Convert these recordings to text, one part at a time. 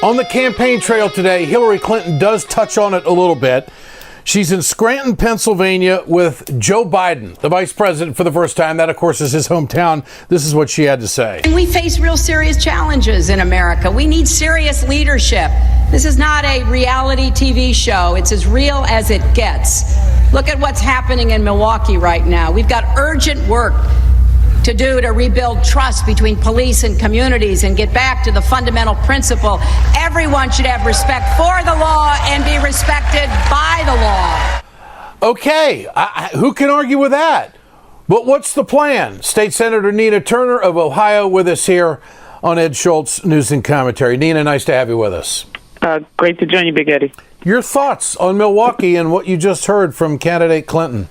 On the campaign trail today, Hillary Clinton does touch on it a little bit. She's in Scranton, Pennsylvania with Joe Biden, the vice president, for the first time. That, of course, is his hometown. This is what she had to say. We face real serious challenges in America. We need serious leadership. This is not a reality TV show. It's as real as it gets. Look at what's happening in Milwaukee right now. We've got urgent work to do to rebuild trust between police and communities and get back to the fundamental principle: everyone should have respect for the law and be respected by the law. Okay, who can argue with that? But what's the plan? State Senator Nina Turner of Ohio with us here on Ed Schultz News and Commentary. Nina, nice to have you with us. Great to join you, Big Eddie. Your thoughts on Milwaukee and what you just heard from candidate Clinton?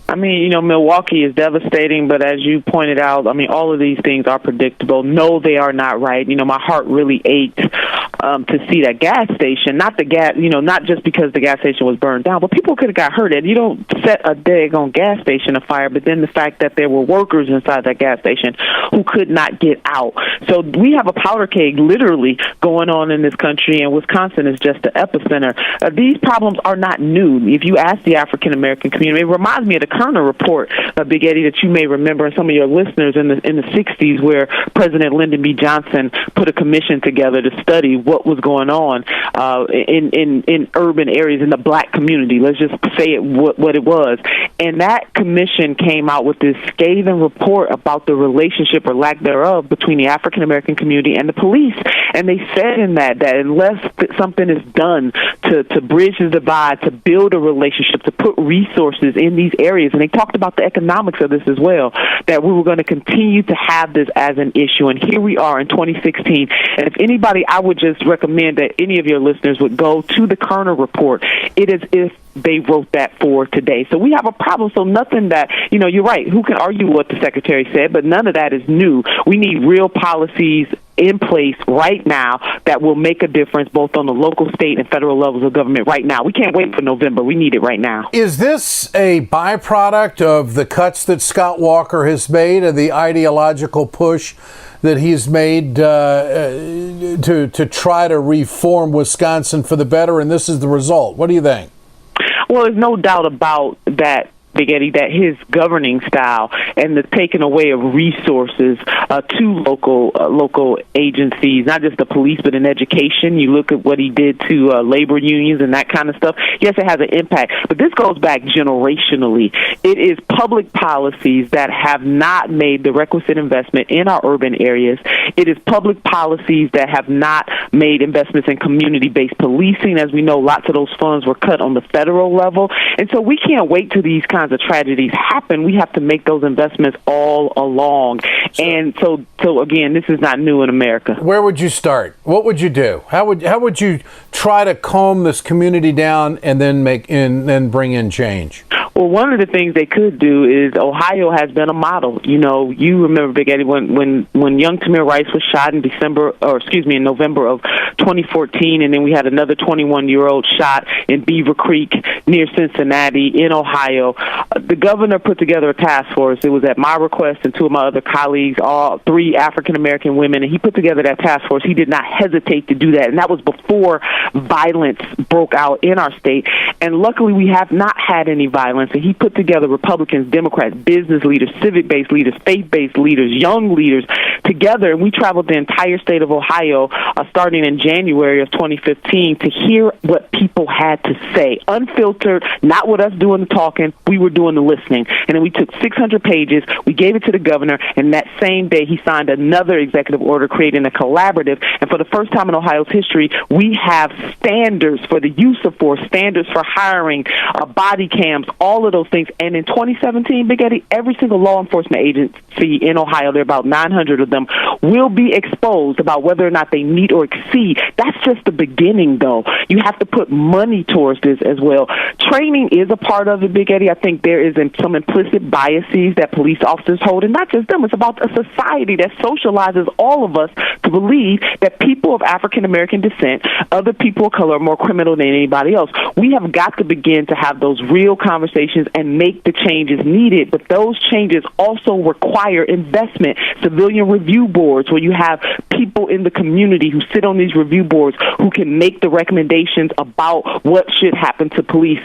I mean, Milwaukee is devastating, but as you pointed out, I mean, all of these things are predictable. No, they are not right. My heart really ached to see that gas station, not just because the gas station was burned down, but people could have got hurt. And you don't set a daggone gas station afire, but then the fact that there were workers inside that gas station who could not get out. So we have a powder keg literally going on in this country, and Wisconsin is just the epicenter. These problems are not new. If you ask the African-American community, it reminds me of the Kerner report, Big Eddie, that you may remember, and some of your listeners in the 60s, where President Lyndon B. Johnson put a commission together to study what was going on in urban areas in the black community. Let's just say it what it was. And that commission came out with this scathing report about the relationship or lack thereof between the African-American community and the police. And they said in that unless something is done to bridge the divide, to build a relationship, to put resources in these areas, and they talked about the economics of this as well, that we were going to continue to have this as an issue. And here we are in 2016. And if anybody, I would just recommend that any of your listeners would go to the Kerner report. It is if they wrote that for today. So we have a problem. So nothing that, you're right, who can argue what the secretary said, but none of that is new. We need real policies in place right now that will make a difference both on the local, state, and federal levels of government right now. We can't wait for November. We need it right now. Is this a byproduct of the cuts that Scott Walker has made, of the ideological push that he's made to try to reform Wisconsin for the better, and this is the result? What do you think? Well, there's no doubt about that, Big Eddie, that his governing style and the taking away of resources to local agencies, not just the police, but in education. You look at what he did to labor unions and that kind of stuff. Yes, it has an impact, but this goes back generationally. It is public policies that have not made the requisite investment in our urban areas. It is public policies that have not made investments in community-based policing. As we know, lots of those funds were cut on the federal level. And so we can't wait till these kinds of tragedies happen. We have to make those investments all along. And so again, this is not new in America. Where would you start? What would you do? How would you try to calm this community down and then bring in change? Well, one of the things they could do is Ohio has been a model. You remember, Big Eddie, when young Tamir Rice was shot in November of 2014, and then we had another 21-year-old shot in Beaver Creek near Cincinnati in Ohio. The governor put together a task force. It was at my request and two of my other colleagues, all three African-American women, and he put together that task force. He did not hesitate to do that, and that was before violence broke out in our state. And luckily, we have not had any violence. And he put together Republicans, Democrats, business leaders, civic-based leaders, faith-based leaders, young leaders together. And we traveled the entire state of Ohio starting in January of 2015 to hear what people had to say. Unfiltered, not with us doing the talking. We were doing the listening. And then we took 600 pages. We gave it to the governor. And that same day, he signed another executive order creating a collaborative. And for the first time in Ohio's history, we have standards for the use of force, standards for hiring, body cams, all of those things. And in 2017, Big Eddie, every single law enforcement agency in Ohio, there are about 900 of them, will be exposed about whether or not they meet or exceed. That's just the beginning, though. You have to put money towards this as well. Training is a part of it, Big Eddie. I think there is some implicit biases that police officers hold, and not just them. It's about a society that socializes all of us to believe that people of African-American descent, other people of color, are more criminal than anybody else. We have got to begin to have those real conversations and make the changes needed, but those changes also require investment. Civilian review boards where you have people in the community who sit on these review boards who can make the recommendations about what should happen to police.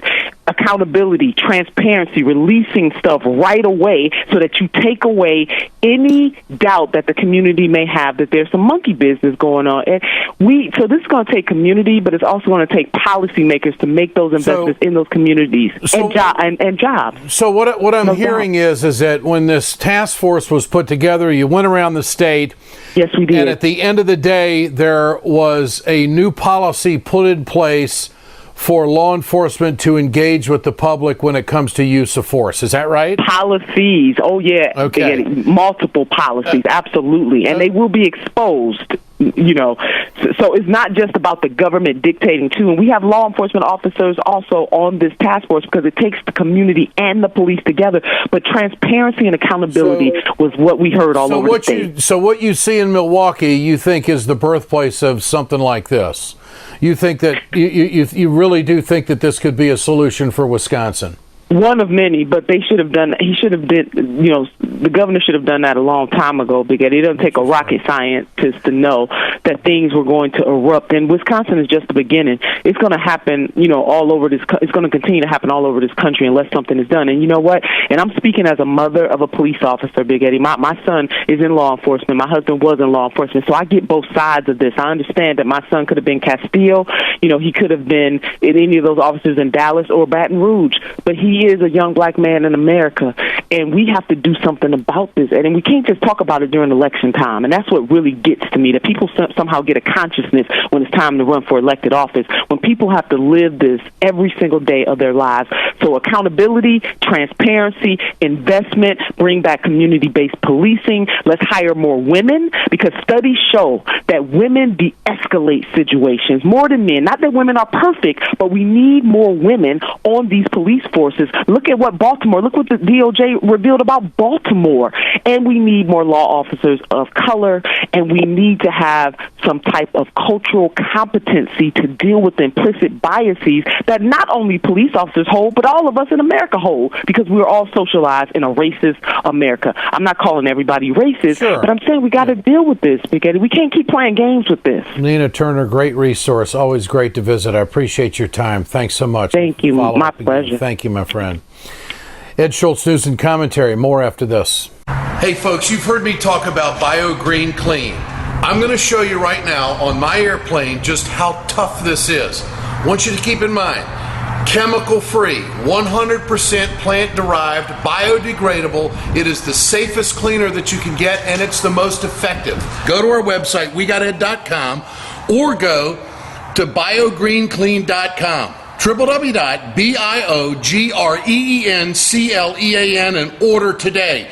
Accountability, transparency, releasing stuff right away so that you take away any doubt that the community may have that there's some monkey business going on. And so this is going to take community, but it's also going to take policymakers to make those investments in those communities and jobs. So what I'm hearing is that when this task force was put together, you went around the state. Yes, we did. And at the end of the day, there was a new policy put in place for law enforcement to engage with the public when it comes to use of force. Is that right? Policies. Oh, yeah. Okay. Multiple policies. Absolutely. And they will be exposed. So it's not just about the government dictating too. And we have law enforcement officers also on this task force because it takes the community and the police together. But transparency and accountability was what we heard all over the state. So what you see in Milwaukee, you think is the birthplace of something like this? You think that you really do think that this could be a solution for Wisconsin? One of many, but they should have done. The governor should have done that a long time ago because it doesn't take a rocket scientist to know that things were going to erupt. And Wisconsin is just the beginning. It's going to happen, all over this. It's going to continue to happen all over this country unless something is done. And you know what? And I'm speaking as a mother of a police officer, Big Eddie. My son is in law enforcement. My husband was in law enforcement, so I get both sides of this. I understand that my son could have been Castile. He could have been any of those officers in Dallas or Baton Rouge, but he is a young black man in America, and we have to do something about this. And we can't just talk about it during election time. And that's what really gets to me, that people somehow get a consciousness when it's time to run for elected office, when people have to live this every single day of their lives. So accountability, transparency, investment, bring back community-based policing. Let's hire more women, because studies show that women de-escalate situations more than men. Not that women are perfect, but we need more women on these police forces. Look at what the DOJ revealed about Baltimore. And we need more law officers of color, and we need to have some type of cultural competency to deal with the implicit biases that not only police officers hold, but all of us in America hold, because we're all socialized in a racist America. I'm not calling everybody racist, but I'm saying we got to deal with this, because we can't keep playing games with this. Nina Turner, great resource. Always great to visit. I appreciate your time. Thanks so much. Thank you. My pleasure. Thank you, my friend. Ed Schultz, News and Commentary. More after this. Hey, folks, you've heard me talk about BioGreen Clean. I'm going to show you right now on my airplane just how tough this is. I want you to keep in mind, chemical-free, 100% plant-derived, biodegradable. It is the safest cleaner that you can get, and it's the most effective. Go to our website, wegoted.com, or go to biogreenclean.com. www.biogreenclean and order today.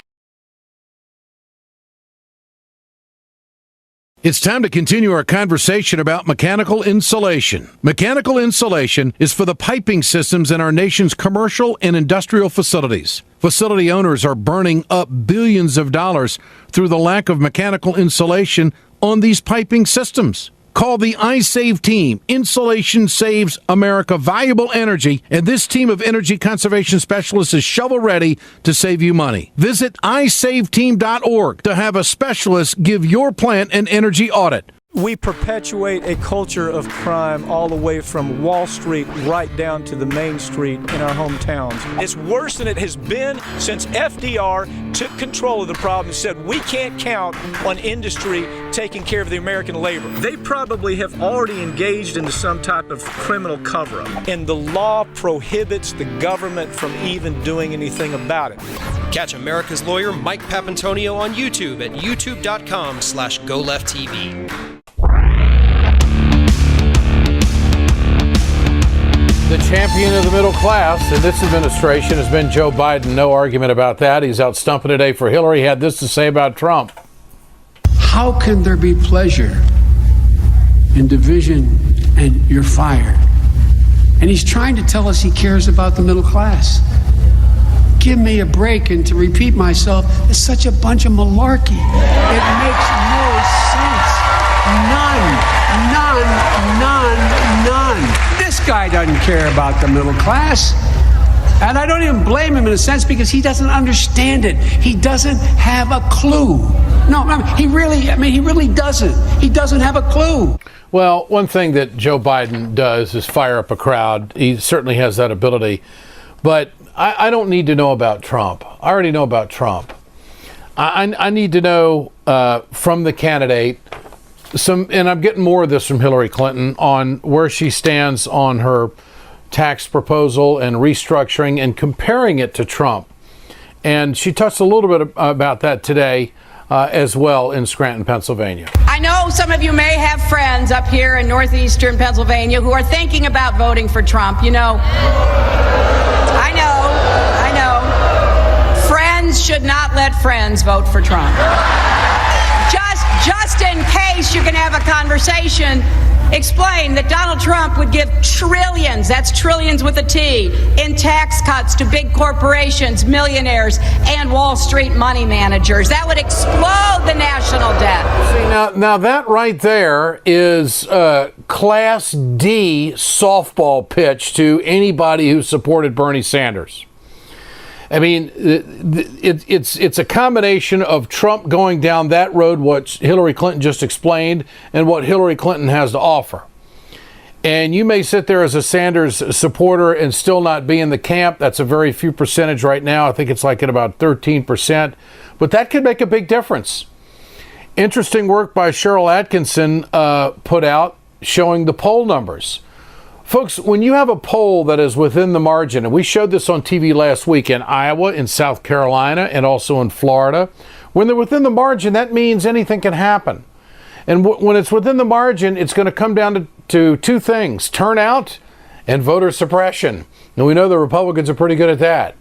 It's time to continue our conversation about mechanical insulation. Mechanical insulation is for the piping systems in our nation's commercial and industrial facilities. Facility owners are burning up billions of dollars through the lack of mechanical insulation on these piping systems. Call the iSave team. Insulation saves America valuable energy, and this team of energy conservation specialists is shovel-ready to save you money. Visit iSaveTeam.org to have a specialist give your plant an energy audit. We perpetuate a culture of crime all the way from Wall Street right down to the main street in our hometowns. It's worse than it has been since FDR took control of the problem and said we can't count on industry taking care of the American labor. They probably have already engaged into some type of criminal cover-up, and the law prohibits the government from even doing anything about it. Catch America's lawyer Mike Papantonio on YouTube at youtube.com/GoLeftTV. The champion of the middle class in this administration has been Joe Biden. No argument about that. He's out stumping today for Hillary. He had this to say about Trump. How can there be pleasure in division and you're fired? And he's trying to tell us he cares about the middle class. Give me a break, and to repeat myself, it's such a bunch of malarkey. It makes no sense. None. This guy doesn't care about the middle class. And I don't even blame him in a sense, because he doesn't understand it. He doesn't have a clue. No, he really doesn't. He doesn't have a clue. Well, one thing that Joe Biden does is fire up a crowd. He certainly has that ability. But I don't need to know about Trump. I already know about Trump. I need to know from the candidate and I'm getting more of this from Hillary Clinton, on where she stands on her tax proposal and restructuring and comparing it to Trump. And she touched a little bit about that today as well in Scranton, Pennsylvania. I know some of you may have friends up here in northeastern Pennsylvania who are thinking about voting for Trump. You know, I know. Friends should not let friends vote for Trump. Just in case you can have a conversation, explain that Donald Trump would give trillions, that's trillions with a T, in tax cuts to big corporations, millionaires, and Wall Street money managers. That would explode the national debt. See, now that right there is Class D softball pitch to anybody who supported Bernie Sanders. I mean, it's a combination of Trump going down that road, what Hillary Clinton just explained, and what Hillary Clinton has to offer. And you may sit there as a Sanders supporter and still not be in the camp. That's a very few percentage right now. I think it's like at about 13%. But that could make a big difference. Interesting work by Cheryl Atkinson put out showing the poll numbers. Folks, when you have a poll that is within the margin, and we showed this on TV last week in Iowa, in South Carolina, and also in Florida, when they're within the margin, that means anything can happen. And when it's within the margin, it's going to come down to two things: turnout and voter suppression. And we know the Republicans are pretty good at that.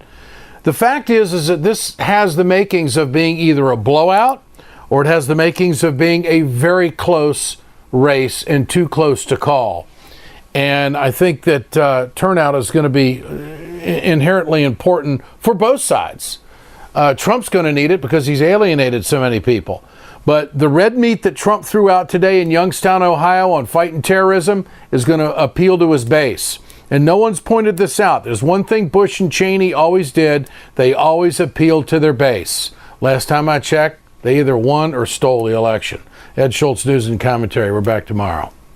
The fact is that this has the makings of being either a blowout or it has the makings of being a very close race and too close to call. And I think that turnout is going to be inherently important for both sides. Trump's going to need it because he's alienated so many people. But the red meat that Trump threw out today in Youngstown, Ohio on fighting terrorism is going to appeal to his base. And no one's pointed this out. There's one thing Bush and Cheney always did. They always appealed to their base. Last time I checked, they either won or stole the election. Ed Schultz, News and Commentary. We're back tomorrow.